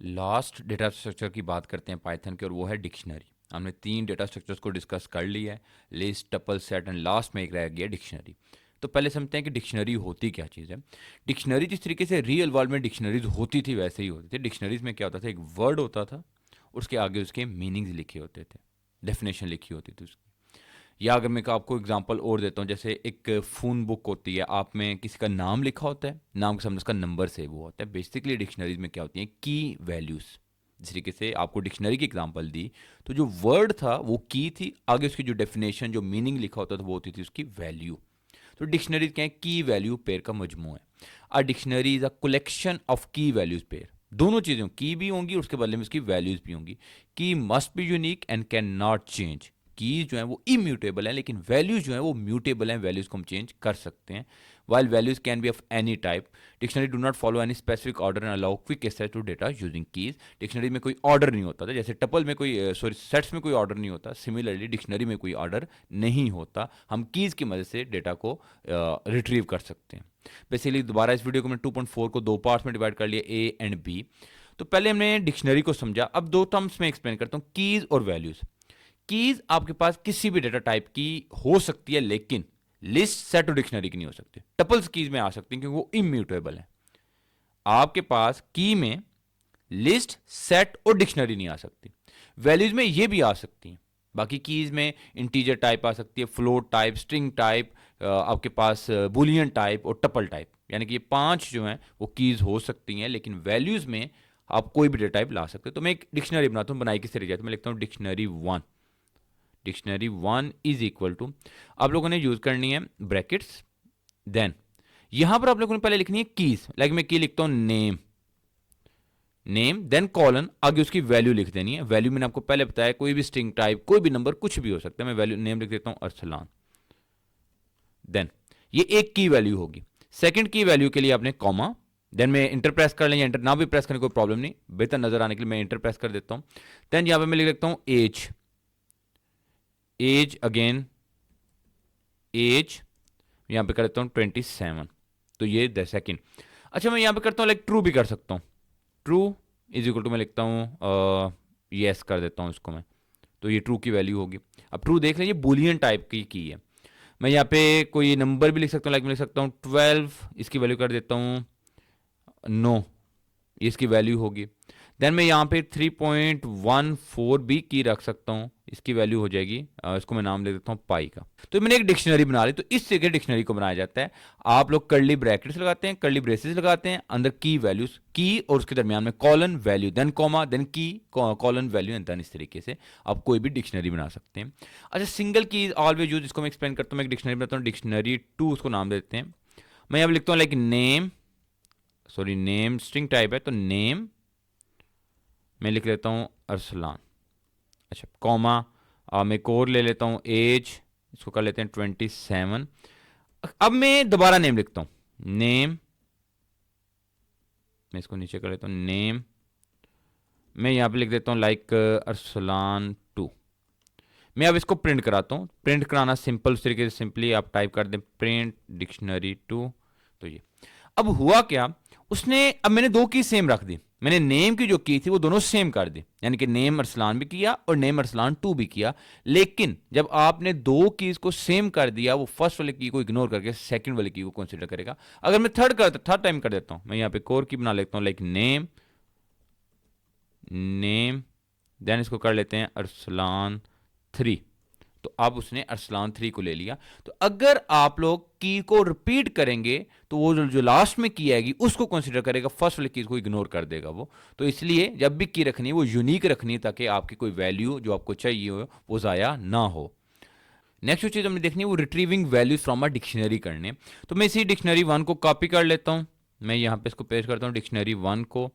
Last data structure की बात करते हैं पाइथन की, और वो है डिक्शनरी। हमने 3 डेटा स्ट्रक्चर्स को डिस्कस कर लिया है, list, tuple, set and last में एक रह गया डिक्शनरी। तो पहले समझते हैं कि डिक्शनरी होती क्या चीज़ है। डिक्शनरी जिस तरीके से रियल वर्ल्ड में डिक्शनरीज होती थी वैसे ही होती थी। डिक्शनरीज में क्या होता था, एक वर्ड होता था, उसके आगे उसके मीनिंग्स लिखे होते थे, डेफिनेशन लिखी होती थी उसकी। या अगर मैं आपको एग्जांपल और देता हूँ, जैसे एक फ़ोन बुक होती है, आप में किसी का नाम लिखा होता है, नाम के सामने उसका नंबर सेव हुआ होता है। बेसिकली डिक्शनरीज में क्या होती है, की वैल्यूज़। जिस तरीके से आपको डिक्शनरी की एग्जांपल दी, तो जो वर्ड था वो की थी, आगे उसकी जो डेफिनेशन, जो मीनिंग लिखा होता था वो होती थी उसकी वैल्यू। तो डिक्शनरी क्या है, की वैल्यू पेयर का मजमू है। A dictionary is a collection of की वैल्यूज पेयर। दोनों चीज़ें, की भी होंगी और उसके बदले में उसकी वैल्यूज भी होंगी। की must be unique and can not change. Keys जो है वो इम्यूटेबल है, लेकिन वैल्यूज जो है वो म्यूटेबल हैं, वैल्यूज को हम चेंज कर सकते हैं। While values can be of any type. Dictionary do not follow any specific order and allow quick access to data using keys. Dictionary में कोई ऑर्डर नहीं होता था, जैसे टपल में कोई सॉरी सेट्स में कोई ऑर्डर नहीं होता, सिमिलरली डिक्शनरी में कोई ऑर्डर नहीं होता। हम कीज की मदद से डेटा को रिट्रीव कर सकते हैं। बेसिकली दोबारा इस वीडियो को मैंने 2.4 को 2 पार्ट्स में डिवाइड कर लिया, ए एंड बी। तो पहले हमने डिक्शनरी को समझा, अब 2 टर्म्स में एक्सप्लेन करता हूँ, कीज और वैल्यूज। कीज आपके पास किसी भी डेटा टाइप की हो सकती है, लेकिन लिस्ट, सेट और डिक्शनरी की नहीं हो सकती। टपल्स कीज में आ सकती है क्योंकि वो इम्यूटेबल है। आपके पास की में लिस्ट, सेट और डिक्शनरी नहीं आ सकती। वैल्यूज में ये भी आ सकती हैं। बाकी कीज में इंटीजर टाइप आ सकती है, फ्लोट टाइप, स्ट्रिंग टाइप, आपके पास बुलियन टाइप और टपल टाइप, यानी कि ये 5 जो हैं वो कीज हो सकती हैं, लेकिन वैल्यूज में आप कोई भी डेटा टाइप ला सकते हो। तो मैं एक डिक्शनरी बनाता हूँ, बनाई किस तरीके से, मैं लिखता हूँ dictionary 1। Dictionary 1 is equal to, आप लोगों ने यूज करनी है ब्रैकेट्स, देन यहां पर आप लोगों ने पहले लिखनी है कीज। लाइक मैं की लिखता हूं नेम, नेम देन कॉलन, आगे उसकी वैल्यू लिख देनी है। वैल्यू मैंने आपको पहले बताया, कोई भी स्ट्रिंग टाइप, कोई भी नंबर, कुछ भी हो सकता है। मैं वैल्यू नेम लिख देता हूं अरसलान। देन ये एक की वैल्यू होगी। सेकंड की वैल्यू के लिए आपने कॉमा, देन मैं इंटर प्रेस कर लें, इंटर ना भी प्रेस करने कोई प्रॉब्लम नहीं, बेहतर नजर आने के लिए मैं इंटर प्रेस कर देता हूं। देन यहां पे मैं लिख देता हूं एज, एज अगेन एज, यहां पे कर देता हूं 27। तो ये द सेकंड। अच्छा, मैं यहां पे करता हूं लाइक ट्रू भी कर सकता हूं। ट्रू इज इक्वल टू, मैं लिखता हूँ येस कर देता हूँ इसको मैं, तो ये ट्रू की वैल्यू होगी। अब ट्रू देख लीजिए, बुलियन टाइप की है। मैं यहाँ पे कोई नंबर भी लिख सकता हूँ, लाइक मैं लिख सकता हूँ 12, इसकी वैल्यू कर देता हूँ नो, ये इसकी वैल्यू होगी। देन मैं यहाँ पे 3.14 भी की रख सकता हूँ, इसकी वैल्यू हो जाएगी, इसको मैं नाम दे देता हूँ पाई का। तो मैंने एक डिक्शनरी बना ली। तो इस तरीके डिक्शनरी को बनाया जाता है। आप लोग कर्ली ब्रैकेट्स लगाते हैं, कर्ली ब्रेसेस लगाते हैं, अंदर की वैल्यूज, की और उसके दरमियान में colon value, then comma, then key colon value and then, इस तरीके से आप कोई भी डिक्शनरी बना सकते हैं। अच्छा, सिंगल की ऑलवेज यूज, इसको मैं एक्सप्लेन करता हूँ। मैं एक डिक्शनरी बनाता हूँ, डिक्शनरी 2 उसको नाम देते हैं। मैं यहाँ लिखता हूँ like name, sorry name string type है तो नेम मैं लिख लेता हूँ अरसलान। अच्छा, कॉमा, मैं एक और ले लेता हूँ एज, इसको कर लेते हैं 27। अब मैं दोबारा नेम लिखता हूँ, नेम, मैं इसको नीचे कर लेता हूँ नेम, मैं यहाँ पे लिख देता हूँ लाइक अरसलान 2। मैं अब इसको प्रिंट कराता हूँ। प्रिंट कराना सिंपल उस तरीके से, सिंपली आप टाइप कर दें प्रिंट डिक्शनरी 2। तो ये अब हुआ क्या, उसने, अब मैंने 2 की सेम रख दी। मैंने नेम की जो की थी वो दोनों सेम कर दी, यानी कि नेम अरसलान भी किया और नेम अरसलान 2 भी किया। लेकिन जब आपने 2 कीज को सेम कर दिया, वो फर्स्ट वाले की को इग्नोर करके सेकंड वाले की को कंसीडर करेगा। अगर मैं थर्ड टाइम कर देता हूं, मैं यहाँ पे कोर की बना लेता हूं लाइक नेम, नेम देन इसको कर लेते हैं अरसलान 3। तो अब उसने अरसलान 3 को ले लिया। तो अगर आप लोग की को रिपीट करेंगे तो वो जो लास्ट में की आएगी उसको कंसीडर करेगा, फर्स्ट वाली की को इग्नोर कर देगा वो। तो इसलिए जब भी की रखनी है वो यूनिक रखनी है, ताकि आपकी कोई वैल्यू जो आपको चाहिए हो वो ज़ाया ना हो। नेक्स्ट जो चीज़ हमने देखनी है वो retrieving values from a dictionary करने। तो मैं इसी डिक्शनरी 1 को कॉपी कर लेता हूँ, मैं यहाँ पे इसको पेस्ट करता हूँ डिक्शनरी 1 को।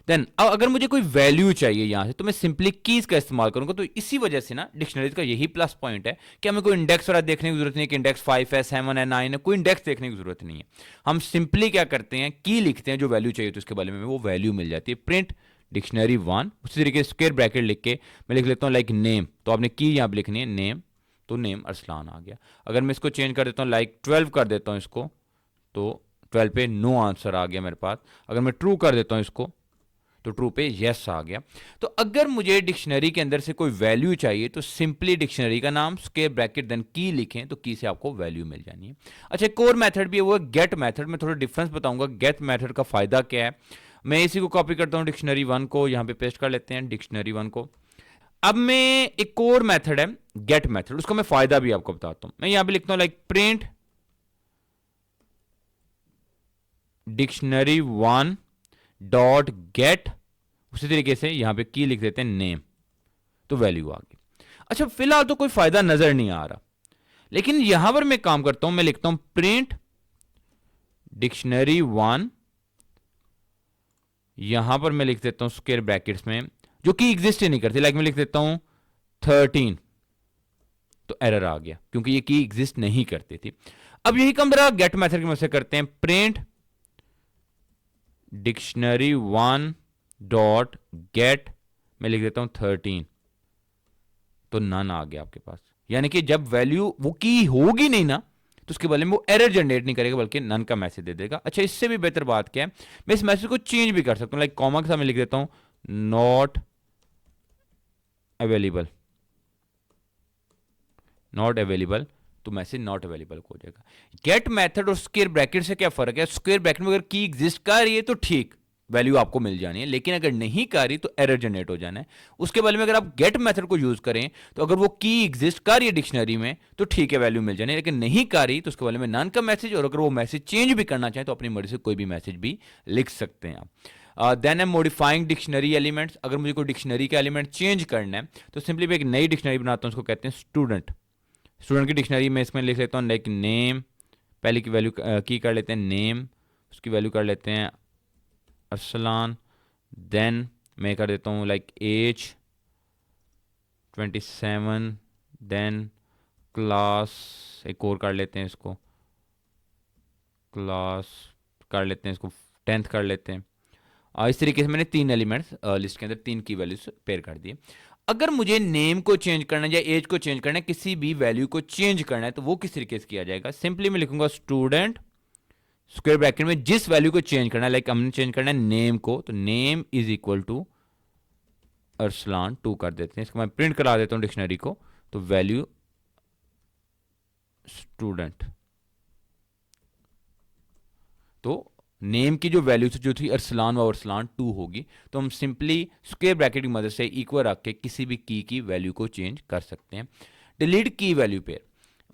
देन अब अगर मुझे कोई वैल्यू चाहिए यहाँ से, तो मैं सिंपली कीज का इस्तेमाल करूंगा। तो इसी वजह से ना डिक्शनरीज का यही प्लस पॉइंट है कि हमें कोई इंडेक्स वगैरह देखने की जरूरत नहीं है कि इंडेक्स 5 है, 7 है, 9 है, कोई इंडेक्स देखने की जरूरत नहीं है। हम सिंपली क्या करते हैं, की लिखते हैं, जो वैल्यू चाहिए तो उसके बारे में वो वैल्यू मिल जाती है। प्रिंट डिक्शनरी 1, उसी तरीके से स्क्वायर ब्रैकेट लिख के मैं लिख लेता हूँ लाइक नेम। तो आपने की यहाँ पे लिखनी है नेम, तो नेम अरसलान आ गया। अगर मैं इसको चेंज कर देता हूँ लाइक 12 कर देता हूँ इसको, तो 12 पे नो आंसर आ गया मेरे पास। अगर मैं ट्रू कर देता हूँ इसको, तो ट्रू पे यस आ गया। तो अगर मुझे डिक्शनरी के अंदर से कोई वैल्यू चाहिए तो सिंपली डिक्शनरी का नाम स्क्वायर ब्रैकेट देन की लिखें, तो की से आपको वैल्यू मिल जानी है। अच्छा, एक और मेथड भी है, वो है गेट मेथड। में थोड़ा डिफरेंस बताऊंगा गेट मेथड का फायदा क्या है। मैं इसी को कॉपी करता हूँ, डिक्शनरी 1 को यहाँ पे पेस्ट कर लेते हैं, डिक्शनरी 1 को। अब मैं एक और मेथड है गेट मेथड, उसका मैं फायदा भी आपको बताता हूं। मैं यहां पे लिखता हूं like print dictionary 1 dot gate, उसी तरीके से यहां पे की लिख देते हैं नेम, तो वैल्यू आ गई। अच्छा, फिलहाल तो कोई फायदा नजर नहीं आ रहा, लेकिन यहां पर मैं काम करता हूं, मैं लिखता हूं प्रिंट डिक्शनरी 1, यहां पर मैं लिख देता हूं स्क्वायर ब्रैकेट्स में, जो कि एग्जिस्ट ही नहीं करती, लाइक मैं लिख देता हूं 13, तो एरर आ गया क्योंकि ये की एग्जिस्ट नहीं करती थी। अब यही काम जरा गेट मेथड की मदद से करते हैं, प्रिंट डिक्शनरी 1 डॉट गेट, मैं लिख देता हूं 13, तो नन आ गया आपके पास। यानी कि जब वैल्यू वो की होगी नहीं ना, तो उसके बदले में वो एरर जनरेट नहीं करेगा बल्कि नन का मैसेज दे देगा। अच्छा, इससे भी बेहतर बात क्या है, मैं इस मैसेज को चेंज भी कर सकता हूं, लाइक कॉमा के साथ मैं लिख देता हूं नॉट अवेलेबल, नॉट अवेलेबल, तो मैसेज नॉट अवेलेबल हो जाएगा। गेट मेथड और स्क्वायर ब्रैकेट से क्या फर्क है, स्क्वायर ब्रैकेट में अगर की एग्जिस्ट कर रही है तो ठीक, वैल्यू आपको मिल जानी है, लेकिन अगर नहीं कर रही तो एरर जनरेट हो जाना है। उसके बदले में अगर आप गेट मेथड को यूज करें तो अगर वो की एग्जिस्ट कर रही है डिक्शनरी में तो ठीक है, वैल्यू मिल जानी है, लेकिन नहीं कर रही तो उसके बदले में नन का मैसेज, और अगर वो मैसेज चेंज भी करना चाहे तो अपनी मर्जी से कोई भी मैसेज भी लिख सकते हैं आप। Then um modifying dictionary elements, अगर मुझे कोई डिक्शनरी का एलिमेंट चेंज करना है तो सिंपली मैं एक नई डिक्शनरी बनाता हूं, उसको कहते हैं स्टूडेंट। स्टूडेंट की डिक्शनरी में इसमें लिख लेता हूँ लाइक नेम, पहले की वैल्यू की कर लेते हैं नेम, उसकी वैल्यू कर लेते हैं अरसलान, देन मैं कर देता हूँ लाइक एज 27, देन क्लास एक और कर लेते हैं, इसको क्लास कर लेते हैं, इसको 10th कर लेते हैं। इस तरीके से मैंने 3 एलिमेंट्स लिस्ट के अंदर 3 की वैल्यूज पेयर कर दिए। अगर मुझे नेम को चेंज करना है या एज को चेंज करना है, किसी भी वैल्यू को चेंज करना है, तो वो किस तरीके से किया जाएगा, सिंपली मैं लिखूंगा स्टूडेंट स्क्वायर ब्रैकेट में जिस वैल्यू को चेंज करना है, लाइक हमने चेंज करना है नेम को, तो name is equal to Arsalan 2 कर देते हैं। इसको मैं प्रिंट करा देता हूं डिक्शनरी को, तो वैल्यू स्टूडेंट, तो नेम की जो वैल्यू जो थी अरसलान व अरसलान 2 होगी। तो हम सिंपली स्क्वायर ब्रैकेट की मदद से इक्वल रख के किसी भी की वैल्यू को चेंज कर सकते हैं। डिलीट की वैल्यू पेयर,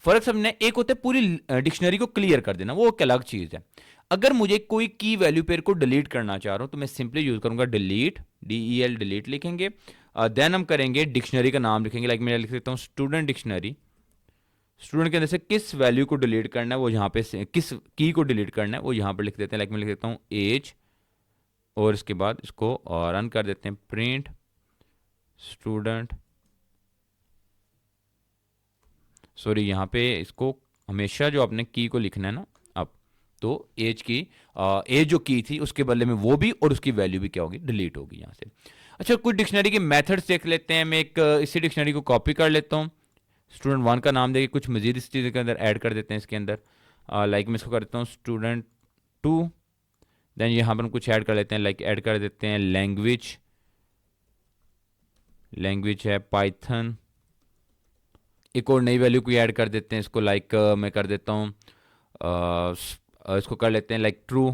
फर्क समझना, एक होता है पूरी डिक्शनरी को क्लियर कर देना, वो एक अलग चीज है। अगर मुझे कोई की वैल्यू पेयर को डिलीट करना चाह रहा हूं तो मैं सिंपली यूज करूंगा डिलीट, DEL डिलीट लिखेंगे, देन हम करेंगे डिक्शनरी का नाम लिखेंगे, लाइक मैं लिख सकता हूं स्टूडेंट डिक्शनरी। स्टूडेंट के अंदर से किस वैल्यू को डिलीट करना है वो यहाँ पे, किस की को डिलीट करना है वो यहाँ पे लिख देते हैं, लाइक मैं लिख देता हूँ एज, और इसके बाद इसको रन कर देते हैं प्रिंट स्टूडेंट, सॉरी यहाँ पे इसको हमेशा जो आपने की को लिखना है ना, अब तो एज की एज जो की थी उसके बदले में वो भी और उसकी वैल्यू भी क्या होगी, डिलीट होगी यहाँ से। अच्छा, कुछ डिक्शनरी के मेथड्स देख लेते हैं। मैं एक इसी डिक्शनरी को कॉपी कर लेता हूँ, स्टूडेंट 1 का नाम देके कुछ मजीद इस चीज़ के अंदर ऐड कर देते हैं इसके अंदर, लाइक मैं इसको कर देता हूँ स्टूडेंट 2, देन यहाँ पर हम कुछ ऐड कर लेते हैं, लाइक ऐड कर देते हैं लैंग्वेज, लैंग्वेज है पाइथन, एक और नई वैल्यू कोई ऐड कर देते हैं इसको, लाइक मैं कर देता हूँ इसको कर लेते हैं लाइक ट्रू,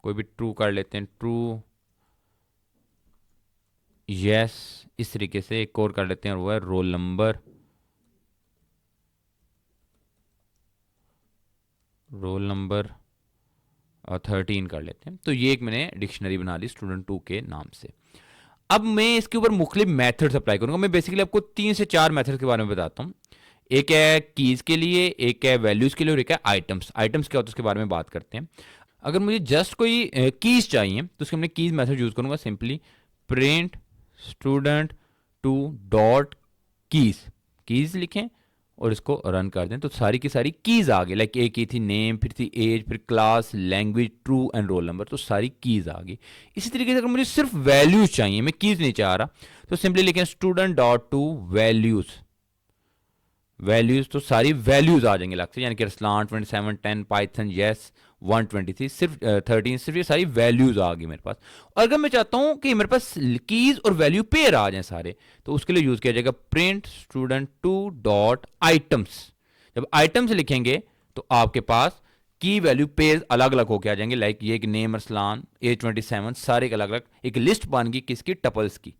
कोई भी ट्रू कर लेते हैं, ट्रू यस, इस तरीके से एक और कर लेते हैं, और वो है रोल नंबर, रोल नंबर 13 कर लेते हैं। तो ये एक मैंने डिक्शनरी बना ली स्टूडेंट 2 के नाम से। अब मैं इसके ऊपर मुख्तलिफ मेथड्स अप्लाई करूंगा। मैं बेसिकली आपको 3 से 4 मेथड के बारे में बताता हूँ। एक है कीज के लिए, एक है वैल्यूज के लिए, और एक है आइटम्स। आइटम्स क्या होता है उसके बारे में बात करते हैं। अगर मुझे जस्ट कोई कीज चाहिए तो उसके मैं कीज मेथड यूज करूंगा, simply print student 2 dot keys, keys लिखें और इसको रन कर दें, तो सारी की सारी कीज आ गई। लाइक एक की थी नेम, फिर थी एज, फिर class, language, true and roll number, तो सारी कीज आ गई। इसी तरीके से अगर मुझे सिर्फ वैल्यूज चाहिए, मैं कीज नहीं चाह रहा, तो सिंपली लिखें student dot to values, values, तो सारी वैल्यूज आ जाएंगे अलग से, यानी कि अरसलान 27, 10, पाइथन, येस, 123, सिर्फ 13, सिर्फ ये सारी वैल्यूज आ गई मेरे पास। और अगर मैं चाहता हूं कि मेरे पास कीज और वैल्यू पेयर आ जाए सारे, तो उसके लिए यूज किया जाएगा print student to dot items. जब आइटम्स लिखेंगे तो आपके पास की वैल्यू पेयर अलग अलग होकर आ जाएंगे। लाइक ये एक नेम अरसलान, A27, सारे एक अलग अलग एक लिस्ट बन गई किसकी, टपल्स की।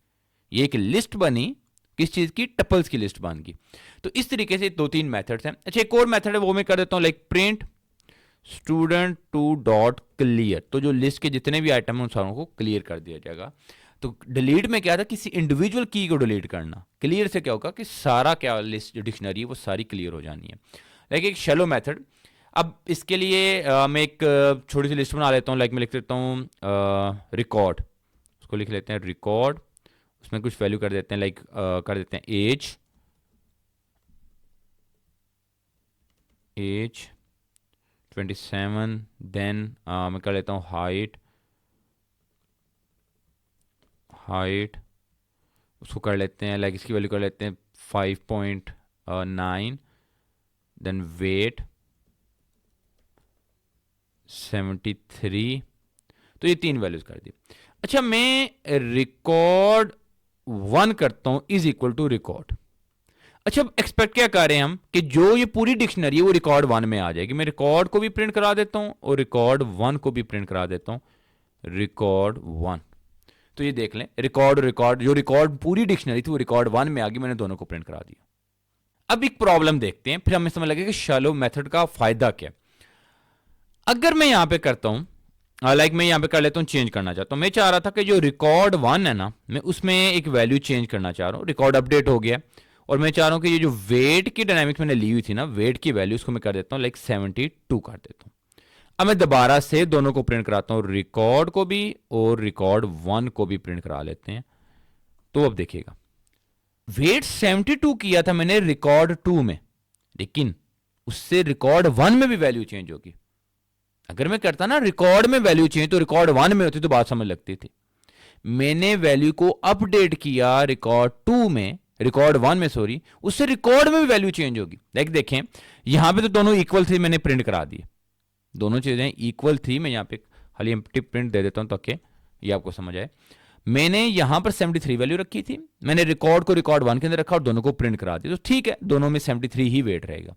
ये एक लिस्ट बनी किस चीज की, टपल्स की लिस्ट बन गई। तो इस तरीके से 2-3 मेथड्स हैं। अच्छा, एक और मेथड है वो मैं कर देता हूं, like print student to dot clear. तो जो लिस्ट के जितने भी आइटम हैं उन सारों को क्लियर कर दिया जाएगा। तो डिलीट में क्या था, किसी इंडिविजुअल की को डिलीट करना। क्लियर से क्या होगा कि सारा क्या लिस्ट जो डिक्शनरी है वो सारी क्लियर हो जानी है। लाइक एक शैलो मेथड। अब इसके लिए मैं एक छोटी सी लिस्ट बना लेता हूँ। लाइक मैं लिख देता हूँ रिकॉर्ड, उसको लिख लेते हैं रिकॉर्ड, उसमें कुछ वैल्यू कर देते हैं, लाइक कर देते हैं एज 27, देन मैं कर लेता हूँ हाइट, उसको कर लेते हैं, लाइक इसकी वैल्यू कर लेते हैं 5.9, देन वेट 73। तो ये 3 वैल्यूज कर दी। अच्छा, मैं रिकॉर्ड 1 करता हूं इज इक्वल टू रिकॉर्ड। अच्छा, अब एक्सपेक्ट क्या कर रहे हैं हम कि जो ये पूरी डिक्शनरी है वो रिकॉर्ड 1 में आ जाएगी। मैं रिकॉर्ड को भी प्रिंट करा देता हूं और रिकॉर्ड 1 को भी प्रिंट करा देता हूं, रिकॉर्ड 1। तो ये देख लें, रिकॉर्ड जो रिकॉर्ड पूरी डिक्शनरी थी वो रिकॉर्ड 1 में आ गई, मैंने दोनों को प्रिंट करा दिया। अब एक प्रॉब्लम देखते हैं, फिर हमें समझ लगे कि शैलो मेथड का फायदा क्या। अगर मैं यहां पे करता हूं, लाइक मैं यहां पे कर लेता हूं, चेंज करना चाहता हूं। मैं चाह रहा था कि जो रिकॉर्ड 1 है ना, मैं उसमें एक वैल्यू चेंज करना चाह रहा हूं। रिकॉर्ड अपडेट हो गया और मैं चाह रहा हूं कि ये जो वेट की डायनामिक्स मैंने ली हुई थी ना, वेट की वैल्यू उसको मैं कर देता हूं लाइक 72 कर देता हूं। अब मैं दोबारा से दोनों को प्रिंट कराता हूं, रिकॉर्ड को भी और रिकॉर्ड 1 को भी प्रिंट करा लेते हैं। तो अब देखिएगा, वेट 72 किया था मैंने रिकॉर्ड 2 में, लेकिन उससे रिकॉर्ड 1 में भी वैल्यू चेंज होगी। अगर मैं करता ना रिकॉर्ड में वैल्यू चेंज तो रिकॉर्ड 1 में होती तो बात समझ लगती थी। मैंने वैल्यू को अपडेट किया रिकॉर्ड 2 में, रिकॉर्ड 1 में सॉरी, उससे रिकॉर्ड में भी वैल्यू चेंज होगी। लाइक देखें, यहां पे तो दोनों इक्वल थी, मैंने प्रिंट करा दिए, दोनों चीजें इक्वल थी। मैं यहां पे खाली एम्प्टी प्रिंट दे देता हूं ताकि ये आपको समझ आए। मैंने यहां पर 73 वैल्यू रखी थी, मैंने रिकॉर्ड को रिकॉर्ड 1 के अंदर रखा और दोनों को प्रिंट करा दिया, तो ठीक है, दोनों में 73 ही वेट रहेगा।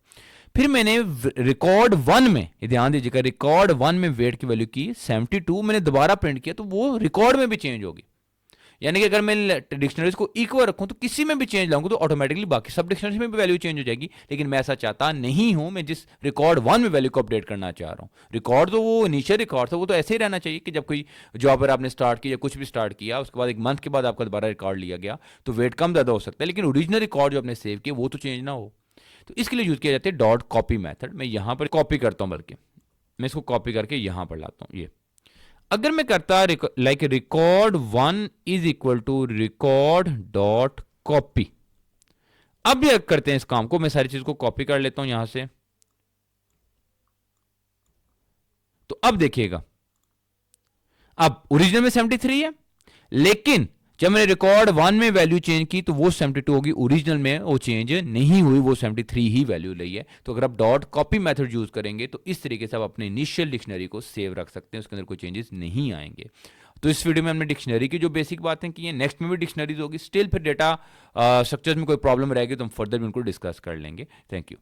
फिर मैंने रिकॉर्ड 1 में, ध्यान दीजिएगा, रिकॉर्ड 1 में वेट की वैल्यू की 72, मैंने दोबारा प्रिंट किया तो वो रिकॉर्ड में भी चेंज होगी। यानी कि अगर मैं डिक्शनरीज को इक्वल रखूं तो किसी में भी चेंज लाऊंगा तो ऑटोमेटिकली बाकी सब डिक्शनरीज में भी वैल्यू चेंज हो जाएगी। लेकिन मैं ऐसा चाहता नहीं हूं, मैं जिस रिकॉर्ड 1 में वैल्यू को अपडेट करना चाह रहा हूं, रिकॉर्ड तो वो नीचे रिकॉर्ड था, वो तो ऐसे ही रहना चाहिए कि जब कोई जॉब पर आपने स्टार्ट किया या कुछ भी स्टार्ट किया, उसके बाद एक मंथ के बाद आपका दोबारा रिकॉर्ड लिया गया तो वेट कम ज़्यादा हो सकता है, लेकिन ओरिजिनल रिकॉर्ड जो आपने सेव किया वो तो चेंज ना हो। तो इसके लिए यूज किया जाता है डॉट कॉपी मैथड। मैं यहां पर कॉपी करता हूं, बल्कि मैं इसको कॉपी करके यहां पर लाता हूं। ये अगर मैं करता like record 1 is equal to record dot copy. अब ये करते हैं इस काम को, मैं सारी चीज को कॉपी कर लेता हूं यहां से। तो अब देखिएगा, अब ओरिजिनल में 73 है, लेकिन जब मैंने रिकॉर्ड 1 में वैल्यू चेंज की तो वो 72 होगी, ओरिजिनल में वो चेंज नहीं हुई, वो 73 ही वैल्यू ली है। तो अगर आप डॉट कॉपी मेथड यूज करेंगे तो इस तरीके से आप अपने इनिशियल डिक्शनरी को सेव रख सकते हैं, उसके अंदर कोई चेंजेस नहीं आएंगे। तो इस वीडियो में हमने डिक्शनरी की जो बेसिक बातें की हैं, नेक्स्ट में भी डिक्शनरीज होगी, स्टिल फिर डेटा स्ट्रक्चर्स में कोई प्रॉब्लम रहेगी तो हम फर्दर भी उनको डिस्कस कर लेंगे। Thank you.